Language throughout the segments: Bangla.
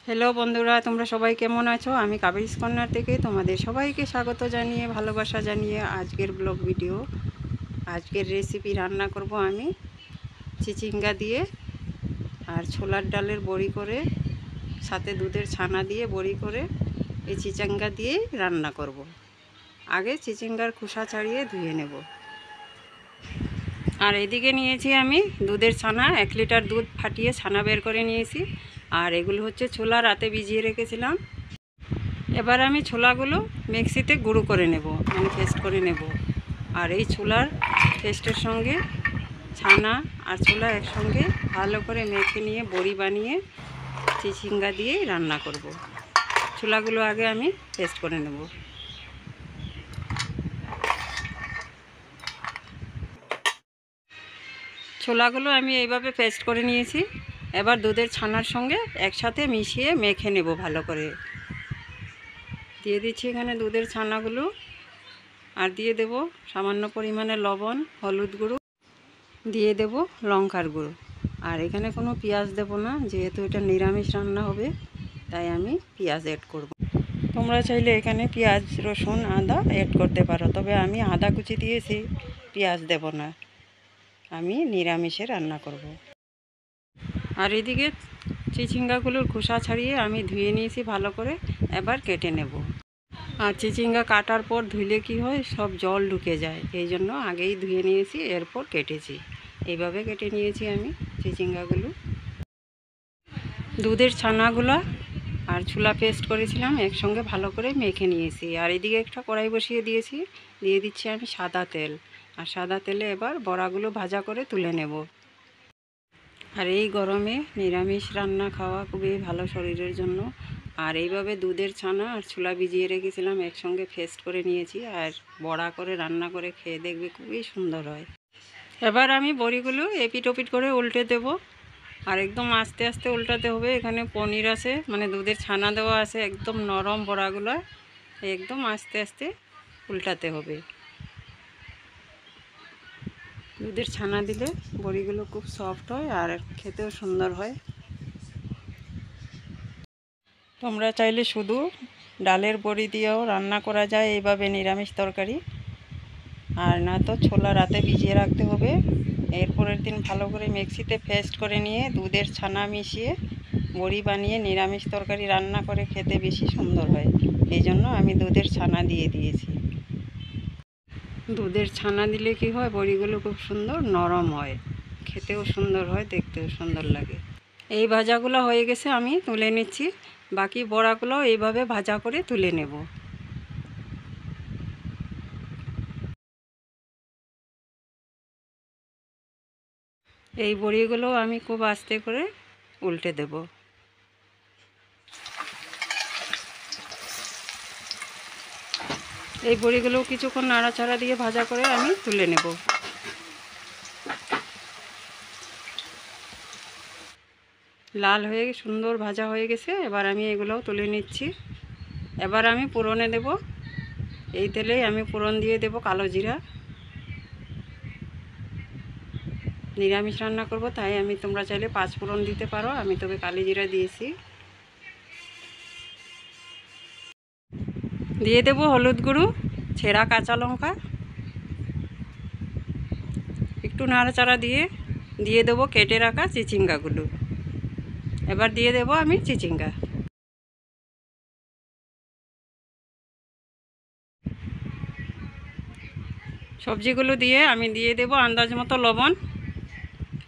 হ্যালো বন্ধুরা, তোমরা সবাই কেমন আছো? আমি কাবেরিস কর্নার থেকে তোমাদের সবাইকে স্বাগত জানিয়ে ভালোবাসা জানিয়ে আজকের ব্লগ ভিডিও, আজকের রেসিপি রান্না করব আমি চিচিঙ্গা দিয়ে আর ছোলার ডালের বড়ি করে, সাথে দুধের ছানা দিয়ে বড়ি করে এই চিচিঙ্গা দিয়েই রান্না করব। আগে চিচিঙ্গার খোসা ছাড়িয়ে ধুয়ে নেব। আর এদিকে নিয়েছি আমি দুধের ছানা, 1 লিটার দুধ ফাটিয়ে ছানা বের করে নিয়েছি। আর এগুলো হচ্ছে ছোলা, রাতে ভিজিয়ে রেখেছিলাম। এবার আমি ছোলাগুলো মিক্সিতে গুঁড়ো করে নেব, মানে পেস্ট করে নেব। আর এই ছোলার পেস্টের সঙ্গে ছানা আর ছোলা একসঙ্গে ভালো করে মেখে নিয়ে বড়ি বানিয়ে চিচিঙ্গা দিয়েই রান্না করব। ছোলাগুলো আগে আমি পেস্ট করে নেব। ছোলাগুলো আমি এইভাবে পেস্ট করে নিয়েছি। এবার দুধের ছানার সঙ্গে একসাথে মিশিয়ে মেখে নেব ভালো করে। দিয়ে দিচ্ছি এখানে দুধের ছানাগুলো, আর দিয়ে দেব সামান্য পরিমাণে লবণ, হলুদ গুঁড়ো, দিয়ে দেব লঙ্কার গুঁড়ো। আর এখানে কোনো পেঁয়াজ দেব না, যেহেতু এটা নিরামিষ রান্না হবে, তাই আমি পেঁয়াজ অ্যাড করব। তোমরা চাইলে এখানে পেঁয়াজ, রসুন, আদা অ্যাড করতে পারো, তবে আমি আদা কুচি দিয়েছি, পেঁয়াজ দেব না, আমি নিরামিষে রান্না করব। আর এদিকে চিচিঙ্গাগুলোর খোসা ছাড়িয়ে আমি ধুয়ে নিয়েছি ভালো করে, এবার কেটে নেব। আর চিচিঙ্গা কাটার পর ধুলে কি হয়, সব জল ঢুকে যায়, এই জন্য আগেই ধুয়ে নিয়েছি, এরপর কেটেছি। এইভাবে কেটে নিয়েছি আমি চিচিঙ্গাগুলো। দুধের ছানাগুলো আর ছোলা পেস্ট করেছিলাম একসঙ্গে ভালো করে মেখে নিয়েছি। আর এদিকে একটা কড়াই বসিয়ে দিয়েছি, দিয়ে দিচ্ছি আমি সাদা তেল। আর সাদা তেলে এবার বড়াগুলো ভাজা করে তুলে নেব। আর এই গরমে নিরামিষ রান্না খাওয়া খুবই ভালো শরীরের জন্য। আর এইভাবে দুধের ছানা আর ছোলা ভিজিয়ে রেখেছিলাম একসঙ্গে পেস্ট করে নিয়েছি, আর বড়া করে রান্না করে খেয়ে দেখবে খুবই সুন্দর হয়। এবার আমি বড়িগুলো এপিট ওপিট করে উল্টে দেব। আর একদম আস্তে আস্তে উল্টাতে হবে। এখানে পনির আছে, মানে দুধের ছানা দেওয়া আছে, একদম নরম বড়াগুলো, একদম আস্তে আস্তে উল্টাতে হবে। দুধের ছানা দিলে বড়িগুলো খুব সফট হয় আর খেতেও সুন্দর হয়। তোমরা চাইলে শুধু ডালের বড়ি দিয়েও রান্না করা যায় এইভাবে নিরামিষ তরকারি। আর না তো ছোলা রাতে ভিজিয়ে রাখতে হবে, এরপরের দিন ভালো করে মিক্সিতে পেস্ট করে নিয়ে দুধের ছানা মিশিয়ে বড়ি বানিয়ে নিরামিষ তরকারি রান্না করে খেতে বেশি সুন্দর হয়। এই জন্য আমি দুধের ছানা দিয়ে দিয়েছি। দুধের ছানা দিলে কি হয়, বড়িগুলো খুব সুন্দর নরম হয়, খেতেও সুন্দর হয়, দেখতেও সুন্দর লাগে। এই ভাজাগুলো হয়ে গেছে, আমি তুলে নিচ্ছি। বাকি বড়াগুলো এইভাবে ভাজা করে তুলে নেব। এই বড়িগুলো আমি খুব আস্তে করে উল্টে দেব। এই বড়িগুলো কিছুক্ষণ নাড়াচাড়া দিয়ে ভাজা করে আমি তুলে নেব। লাল হয়ে সুন্দর ভাজা হয়ে গেছে, এবার আমি এগুলোও তুলে নিচ্ছি। এবার আমি ফোড়নে দেব। এই তেলেই আমি ফোড়ন দিয়ে দেব কালো জিরা। নিরামিষ রান্না করব, তাই আমি, তোমরা চাইলে 5 ফোড়ন দিতে পারো, আমি তবে কালো জিরা দিয়েছি। দিয়ে দেব হলুদ গুঁড়ো, ছেঁড়া কাঁচা লঙ্কা, একটু নাড়াচাড়া দিয়ে দিয়ে দেবো কেটে রাখা চিচিঙ্গাগুলো। এবার দিয়ে দেব আমি চিচিঙ্গা। সবজিগুলো দিয়ে আমি দিয়ে দেব আন্দাজ মতো লবণ।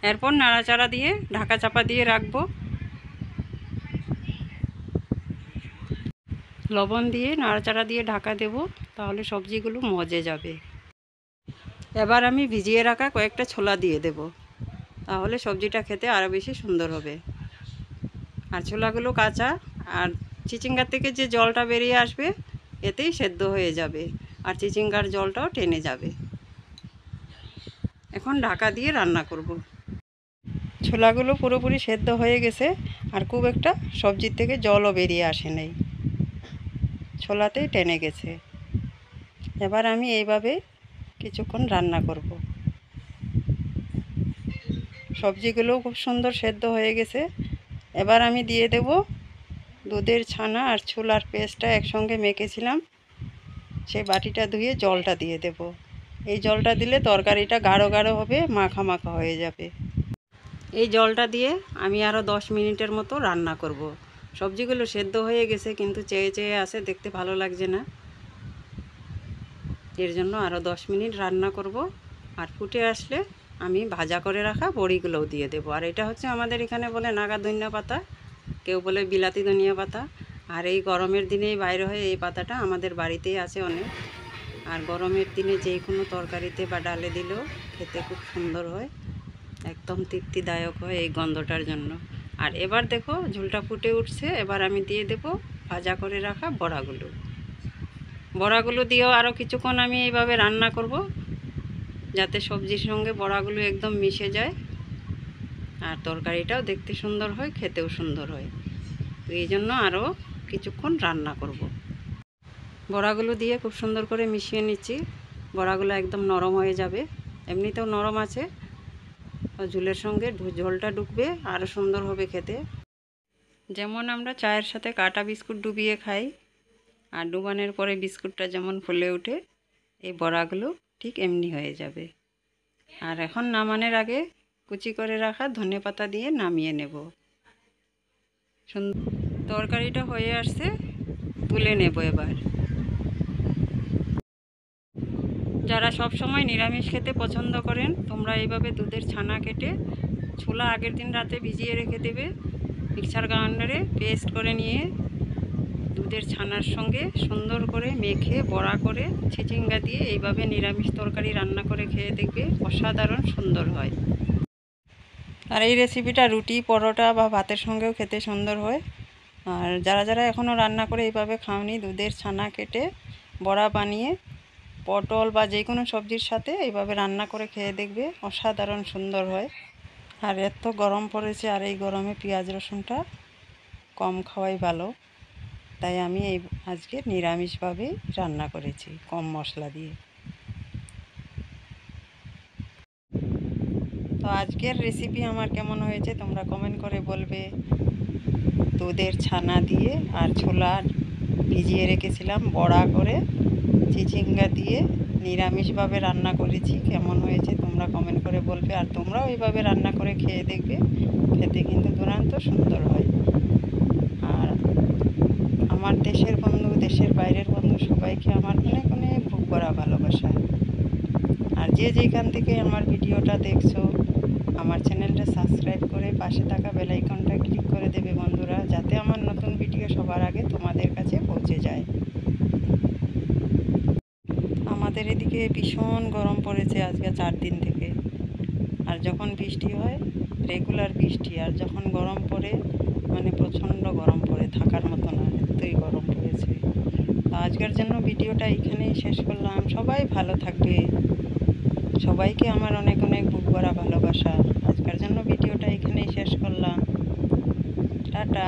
এরপর নাড়াচাড়া দিয়ে ঢাকা চাপা দিয়ে রাখবো। লবণ দিয়ে নাড়াচাড়া দিয়ে ঢাকা দেব, তাহলে সবজিগুলো মজে যাবে। এবার আমি ভিজিয়ে রাখা কয়েকটা ছোলা দিয়ে দেব, তাহলে সবজিটা খেতে আরও বেশি সুন্দর হবে। আর ছোলাগুলো কাঁচা, আর চিচিঙ্গার থেকে যে জলটা বেরিয়ে আসবে এতেই সেদ্ধ হয়ে যাবে, আর চিচিঙ্গার জলটাও টেনে যাবে। এখন ঢাকা দিয়ে রান্না করব। ছোলাগুলো পুরোপুরি সেদ্ধ হয়ে গেছে, আর খুব একটা সবজির থেকে জলও বেরিয়ে আসে নাই, ছোলাতেই টেনে গেছে। এবার আমি এইভাবে কিছুক্ষণ রান্না করব। সবজিগুলোও খুব সুন্দর সেদ্ধ হয়ে গেছে। এবার আমি দিয়ে দেব দুধের ছানা আর ছোলার পেস্টটা একসঙ্গে মেখেছিলাম, সেই বাটিটা ধুয়ে জলটা দিয়ে দেব। এই জলটা দিলে তরকারিটা গাঢ় গাঢ় হবে, মাখা মাখা হয়ে যাবে। এই জলটা দিয়ে আমি আরও 10 মিনিটের মতো রান্না করব। সবজিগুলো সেদ্ধ হয়ে গেছে কিন্তু চেয়ে চেয়ে আসে, দেখতে ভালো লাগছে না, এর জন্য আরও 10 মিনিট রান্না করব। আর ফুটে আসলে আমি ভাজা করে রাখা বড়িগুলোও দিয়ে দেবো। আর এটা হচ্ছে আমাদের এখানে বলে নাগা ধনিয়া পাতা, কেউ বলে বিলাতি ধনিয়া পাতা। আর এই গরমের দিনেই বাইরে হয় এই পাতাটা, আমাদের বাড়িতেই আছে অনেক। আর গরমের দিনে যে কোনো তরকারিতে বা ডালে দিলেও খেতে খুব সুন্দর হয়, একদম তৃপ্তিদায়ক হয় এই গন্ধটার জন্য। আর এবার দেখো ঝোলটা ফুটে উঠছে, এবার আমি দিয়ে দেব ভাজা করে রাখা বড়াগুলো। বড়াগুলো দিয়েও আরও কিছুক্ষণ আমি এইভাবে রান্না করব, যাতে সবজির সঙ্গে বড়াগুলো একদম মিশে যায় আর তরকারিটাও দেখতে সুন্দর হয়, খেতেও সুন্দর হয়। তো এই জন্য আরও কিছুক্ষণ রান্না করব। বড়াগুলো দিয়ে খুব সুন্দর করে মিশিয়ে নিচ্ছি। বড়াগুলো একদম নরম হয়ে যাবে, এমনিতেও নরম আছে, ঝোলের সঙ্গে ঝোলটা ঢুকবে, আরও সুন্দর হবে খেতে। যেমন আমরা চায়ের সাথে কাটা বিস্কুট ডুবিয়ে খাই, আর ডুবানোর পরে বিস্কুটটা যেমন ফুলে ওঠে, এই বড়াগুলো ঠিক এমনি হয়ে যাবে। আর এখন নামানোর আগে কুচি করে রাখা ধনেপাতা দিয়ে নামিয়ে নেব। তরকারিটা হয়ে আসছে, তুলে নেব এবার। যারা সব সময় নিরামিষ খেতে পছন্দ করেন, তোমরা এইভাবে দুধের ছানা কেটে ছোলা আগের দিন রাতে ভিজিয়ে রেখে দেবে, মিক্সার গ্রাইন্ডারে পেস্ট করে নিয়ে দুধের ছানার সঙ্গে সুন্দর করে মেখে বড়া করে চিচিঙ্গা দিয়ে এইভাবে নিরামিষ তরকারি রান্না করে খেয়ে দেখবে, অসাধারণ সুন্দর হয়। আর এই রেসিপিটা রুটি, পরোটা বা ভাতের সঙ্গেও খেতে সুন্দর হয়। আর যারা যারা এখনও রান্না করে এইভাবে খাওনি, দুধের ছানা কেটে বড়া বানিয়ে পটল বা যে কোনো সবজির সাথে এইভাবে রান্না করে খেয়ে দেখবে, অসাধারণ সুন্দর হয়। আর এত গরম পড়েছে, আর এই গরমে পেঁয়াজ রসুনটা কম খাওয়াই ভালো, তাই আমি আজকে নিরামিষভাবেই রান্না করেছি, কম মশলা দিয়ে। তো আজকের রেসিপি আমার কেমন হয়েছে তোমরা কমেন্ট করে বলবে। দুধের ছানা দিয়ে আর ছোলা ভিজিয়ে রেখেছিলাম, বড়া করে চিচিঙ্গা দিয়ে নিরামিষভাবে রান্না করেছি, কেমন হয়েছে তোমরা কমেন্ট করে বলবে। আর তোমরাও এইভাবে রান্না করে খেয়ে দেখবে, খেতে কিন্তু দুর্দান্ত সুন্দর হয়। আর আমার দেশের বন্ধু, দেশের বাইরের বন্ধু সবাইকে আমার অনেক অনেক বুক ভরা ভালোবাসা। আর যে যেখান থেকে আমার ভিডিওটা দেখছো, আমার চ্যানেলটা সাবস্ক্রাইব করে পাশে থাকা বেল আইকনটা ক্লিক করে দেবে বন্ধুরা, যাতে আমার নতুন ভিডিও সবার আগে তোমাদের কাছে পৌঁছে যায়। আমাদের এদিকে ভীষণ গরম পড়েছে আজকে 4 দিন থেকে। আর যখন বৃষ্টি হয় রেগুলার বৃষ্টি, আর যখন গরম পড়ে মানে প্রচণ্ড গরম পড়ে, থাকার মতো না, এতই গরম পড়েছে। তো আজকের জন্য ভিডিওটা এখানেই শেষ করলাম। সবাই ভালো থাকবে, সবাইকে আমার অনেক অনেক বুক ভরা ভালোবাসা। আজকের জন্য ভিডিওটা এখানেই শেষ করলাম। টাটা।